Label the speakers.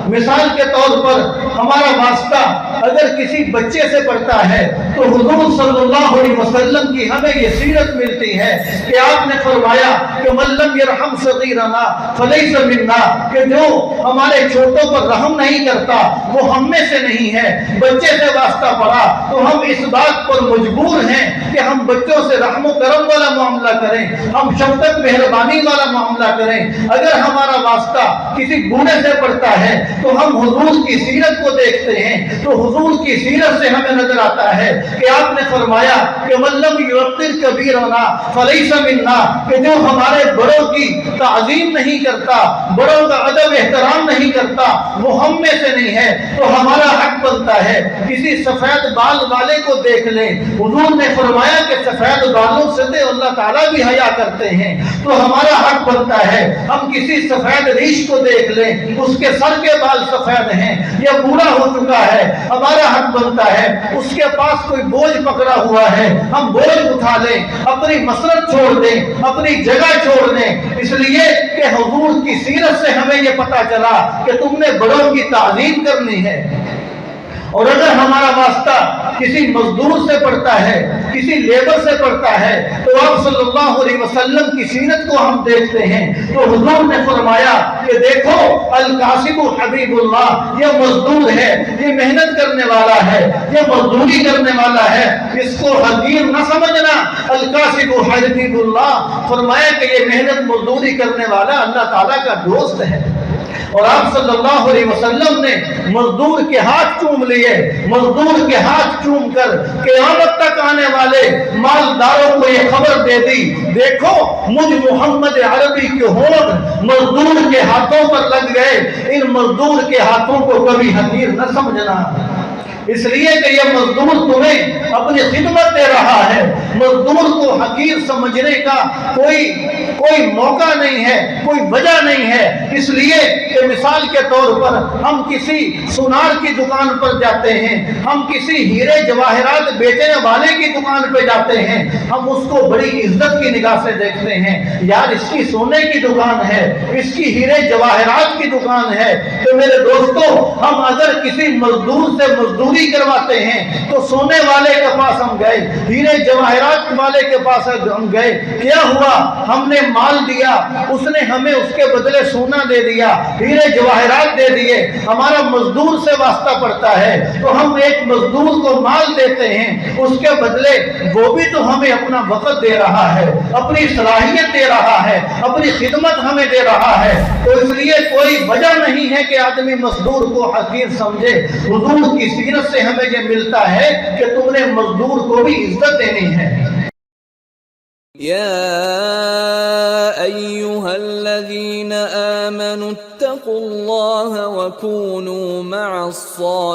Speaker 1: مثال کے طور پر ہمارا واسطہ اگر کسی بچے سے پڑتا ہے تو حضور صلی اللہ علیہ وسلم کی ہمیں یہ سیرت ملتی ہے کہ آپ نے فرمایا کہ من لم یرحم صغیرنا فلیس منا، کہ جو ہمارے چھوٹوں پر رحم نہیں کرتا وہ ہم میں سے نہیں ہے۔ بچے سے واسطہ پڑا تو ہم اس بات پر مجبور ہیں کہ ہم بچوں سے رحم و کرم والا معاملہ کریں، ہم شفقت مہربانی والا معاملہ کریں۔ اگر ہمارا واسطہ کسی بوڑھے سے پڑتا ہے تو ہم حضور کی سیرت کو دیکھتے ہیں تو حضور کی سیرت سے ہمیں نظر آتا ہے کہ آپ نے فرمایا کہ من لم یوقر کبیرنا فلیس منا، کہ جو ہمارے بڑوں کی تعظیم نہیں کرتا، بڑوں کا ادب احترام نہیں کرتا وہ ہم میں سے نہیں ہے۔ تو ہمارا حق بنتا ہے کسی سفید بال والے کو دیکھ لیں، حضور نے فرمایا کہ سفید بالوں سے تو اللہ تعالیٰ بھی حیا کرتے ہیں، تو ہمارا حق بنتا ہے ہم کسی سفید ریش کو دیکھ لیں، اس کے سر کے بال سفید ہیں یا بوڑھا ہو چکا ہے، ہمارا حق بنتا ہے اس کے پاس کوئی بوجھ پکڑا ہوا ہے ہم بوجھ اٹھا لیں، اپنی مسرت چھوڑ دیں، اپنی جگہ چھوڑ دیں، اس لیے کہ حضور کی سیرت سے ہمیں یہ پتا چلا کہ تم نے بڑوں کی تعظیم کرنی ہے۔ اور اگر ہمارا واسطہ کسی مزدور سے پڑتا ہے، کسی لیبر سے پڑتا ہے، تو آپ صلی اللہ علیہ وسلم کی سیرت کو ہم دیکھتے ہیں تو حضور نے فرمایا کہ دیکھو الکاسب حبیب اللہ، یہ مزدور ہے، یہ محنت کرنے والا ہے، یہ مزدوری کرنے والا ہے، اس کو حقیر نہ سمجھنا۔ الکاسب حبیب اللہ، فرمایا کہ یہ محنت مزدوری کرنے والا اللہ تعالیٰ کا دوست ہے۔ اور آپ صلی اللہ علیہ وسلم نے مزدور کے ہاتھ چوم لیے، مزدور کے ہاتھ چوم کر قیامت تک آنے والے مالداروں کو یہ خبر دے دی، دیکھو مجھ محمد عربی کے ہونٹ مزدور کے ہاتھوں پر لگ گئے، ان مزدور کے ہاتھوں کو کبھی حقیر نہ سمجھنا، اس لیے کہ یہ مزدور تمہیں اپنی خدمت دے رہا ہے۔ مزدور کو حقیر سمجھنے کا کوئی موقع نہیں ہے، کوئی وجہ نہیں ہے، اس لیے کہ مثال کے طور پر ہم کسی سونار کی دکان پر جاتے ہیں، ہم کسی ہیرے جواہرات بیچنے والے کی دکان پہ جاتے ہیں، ہم اس کو بڑی عزت کی نگاہ سے دیکھتے ہیں، یار اس کی سونے کی دکان ہے، اس کی ہیرے جواہرات کی دکان ہے۔ تو میرے دوستو، ہم اگر کسی مزدور سے مزدوری کرواتے ہیں تو سونے والے کے پاس ہم گئے، ہیرے جواہرات والے کے پاس ہم گئے، کیا ہوا؟ ہم نے مال دیا، اس نے ہمیں اس کے بدلے سونا دے دیا، ہیرے جواہرات دے دیے، ہمارا مزدور سے واسطہ پڑتا ہے تو ہم ایک مزدور کو مال دیتے ہیں، اس کے بدلے وہ بھی تو ہمیں اپنا وقت دے رہا ہے، اپنی صلاحیت دے رہا ہے، اپنی خدمت ہمیں دے رہا ہے، تو اس لیے کوئی وجہ نہیں ہے کہ آدمی مزدور کو حقیر سمجھے۔ حضور کی سیرت سے ہمیں یہ ملتا ہے کہ تم نے مزدور کو بھی عزت دینی ہے۔
Speaker 2: یا ایھا الذین آمنوا اتقوا اللہ وکونوا مع الصادقین